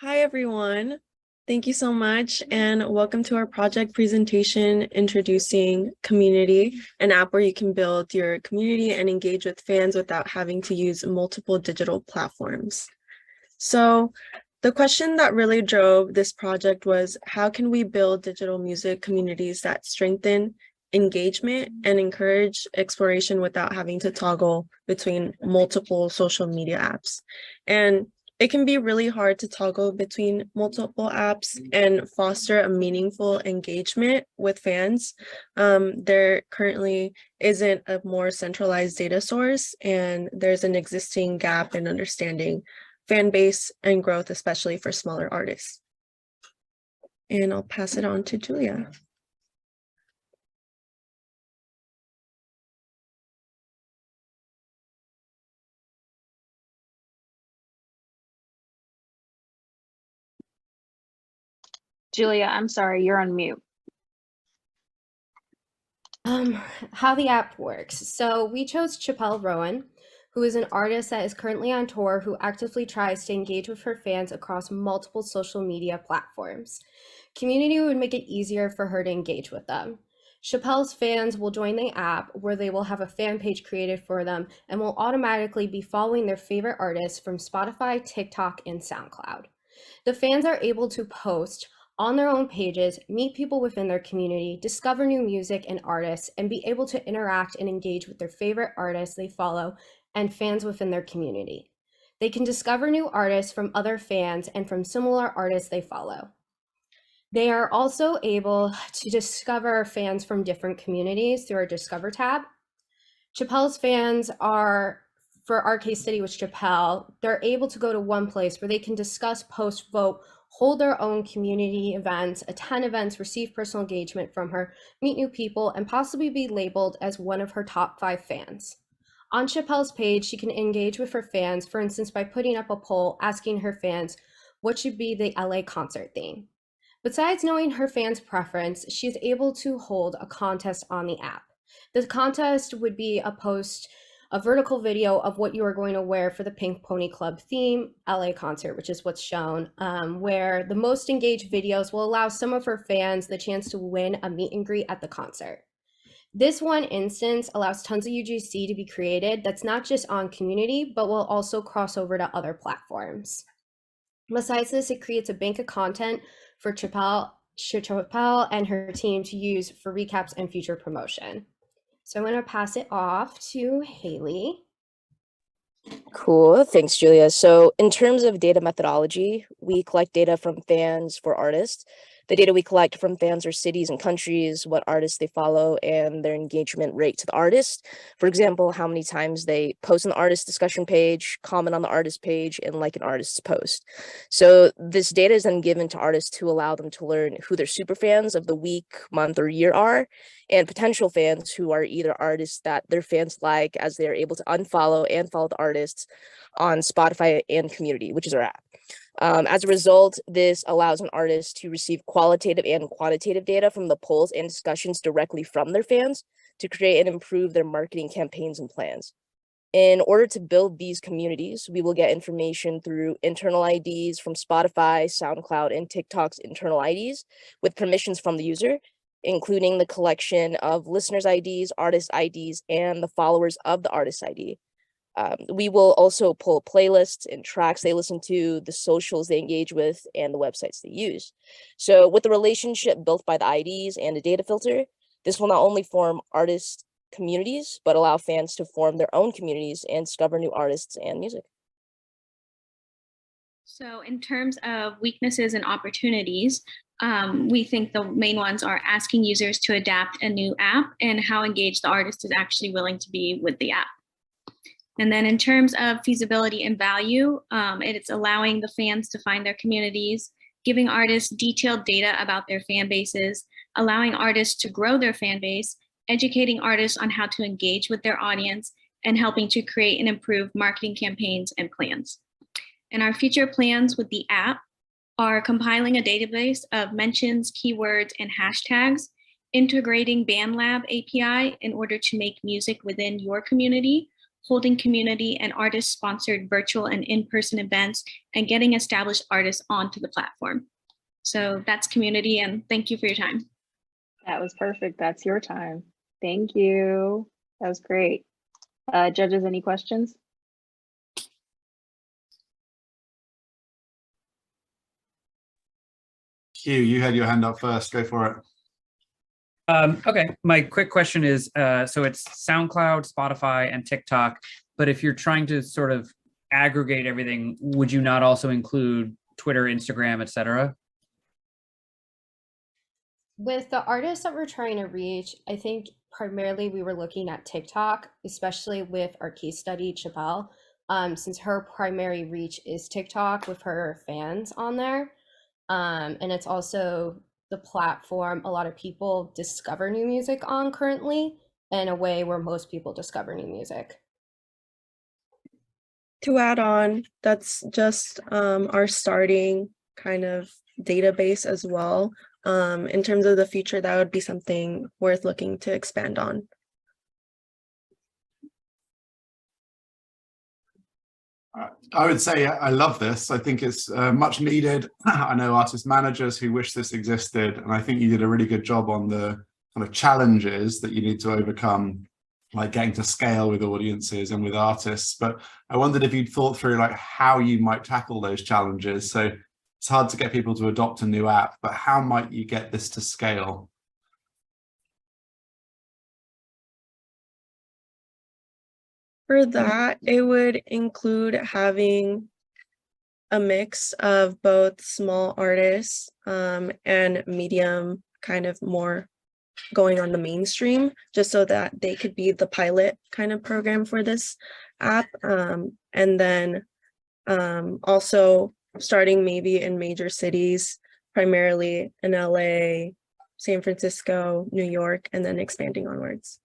Hi, everyone. Thank you so much, and welcome to our project presentation introducing commUNITY, an app where you can build your community and engage with fans without having to use multiple digital platforms. So the question that really drove this project was, how can we build digital music communities that strengthen engagement and encourage exploration without having to toggle between multiple social media apps? And it can be really hard to toggle between multiple apps and foster a meaningful engagement with fans. There currently isn't a more centralized data source, and there's an existing gap in understanding fan base and growth, especially for smaller artists. And I'll pass it on to Julia. Julia, I'm sorry, you're on mute. How the app works. So we chose Chappelle Rowan, who is an artist that is currently on tour who actively tries to engage with her fans across multiple social media platforms. commUNITY would make it easier for her to engage with them. Chappelle's fans will join the app where they will have a fan page created for them and will automatically be following their favorite artists from Spotify, TikTok, and SoundCloud. The fans are able to post on their own pages, meet people within their community, discover new music and artists, and be able to interact and engage with their favorite artists they follow and fans within their community. They can discover new artists from other fans and from similar artists they follow. They are also able to discover fans from different communities through our Discover tab. Chappelle's fans are, for our case study with Chappelle, they're able to go to one place where they can discuss, post, vote, hold their own community events, attend events, receive personal engagement from her, meet new people, and possibly be labeled as one of her top 5 fans. On Chappelle's page, she can engage with her fans, for instance, by putting up a poll asking her fans what should be the LA concert theme. Besides knowing her fans' preference, she is able to hold a contest on the app. The contest would be a vertical video of what you are going to wear for the Pink Pony Club theme LA concert, which is what's shown, where the most engaged videos will allow some of her fans the chance to win a meet and greet at the concert. This one instance allows tons of UGC to be created that's not just on commUNITY, but will also cross over to other platforms. Besides this, it creates a bank of content for Chappelle and her team to use for recaps and future promotion. So I'm going to pass it off to Hayley. Cool. Thanks, Julia. So in terms of data methodology, we collect data from fans for artists. The data we collect from fans are cities and countries, what artists they follow, and their engagement rate to the artist. For example, how many times they post on the artist discussion page, comment on the artist page, and like an artist's post. So this data is then given to artists to allow them to learn who their super fans of the week, month, or year are, and potential fans who are either artists that their fans like, as they are able to unfollow and follow the artists on Spotify and commUNITY, which is our app. As a result, this allows an artist to receive qualitative and quantitative data from the polls and discussions directly from their fans to create and improve their marketing campaigns and plans. In order to build these communities, we will get information through internal IDs from Spotify, SoundCloud, and TikTok's internal IDs with permissions from the user, including the collection of listeners' IDs, artist IDs, and the followers of the artist ID. We will also pull playlists and tracks they listen to, the socials they engage with, and the websites they use. So with the relationship built by the IDs and a data filter, this will not only form artist communities, but allow fans to form their own communities and discover new artists and music. So in terms of weaknesses and opportunities, we think the main ones are asking users to adapt a new app and how engaged the artist is actually willing to be with the app. And then in terms of feasibility and value, it's allowing the fans to find their communities, giving artists detailed data about their fan bases, allowing artists to grow their fan base, educating artists on how to engage with their audience, and helping to create and improve marketing campaigns and plans. And our future plans with the app are compiling a database of mentions, keywords, and hashtags, integrating BandLab API in order to make music within your community, holding community and artist-sponsored virtual and in-person events, and getting established artists onto the platform. So that's commUNITY, and thank you for your time. That was perfect. That's your time. Thank you. That was great. Judges, any questions? Hugh, you had your hand up first. Go for it. Okay, my quick question is, so it's SoundCloud, Spotify, and TikTok, but if you're trying to sort of aggregate everything, would you not also include Twitter, Instagram, etc.? With the artists that we're trying to reach, I think primarily we were looking at TikTok, especially with our case study, Chappelle, since her primary reach is TikTok with her fans on there. And it's also the platform a lot of people discover new music on currently, in a way where most people discover new music. To add on, that's just our starting kind of database as well. In terms of the future, that would be something worth looking to expand on. I would say I love this. I think it's much needed. I know artist managers who wish this existed, and I think you did a really good job on the kind of challenges that you need to overcome, like getting to scale with audiences and with artists. But I wondered if you'd thought through like how you might tackle those challenges. So it's hard to get people to adopt a new app, but how might you get this to scale? For that, it would include having a mix of both small artists and medium, kind of more going on the mainstream, just so that they could be the pilot kind of program for this app. And then also starting maybe in major cities, primarily in LA, San Francisco, New York, and then expanding onwards.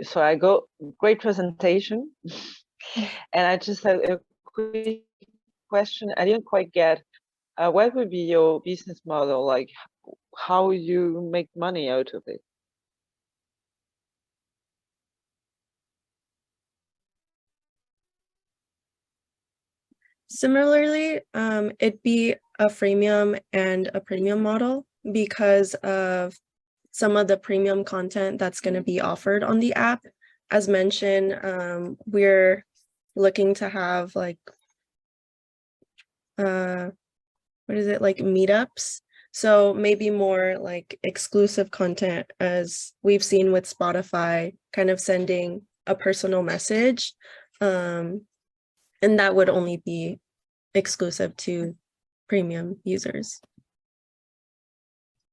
So I go, great presentation. And I just had a quick question. I didn't quite get, what would be your business model? Like how you make money out of it? Similarly, it'd be a freemium and a premium model because of some of the premium content that's going to be offered on the app. As mentioned, we're looking to have like, what is it, like meetups? So maybe more like exclusive content, as we've seen with Spotify, kind of sending a personal message. And that would only be exclusive to premium users.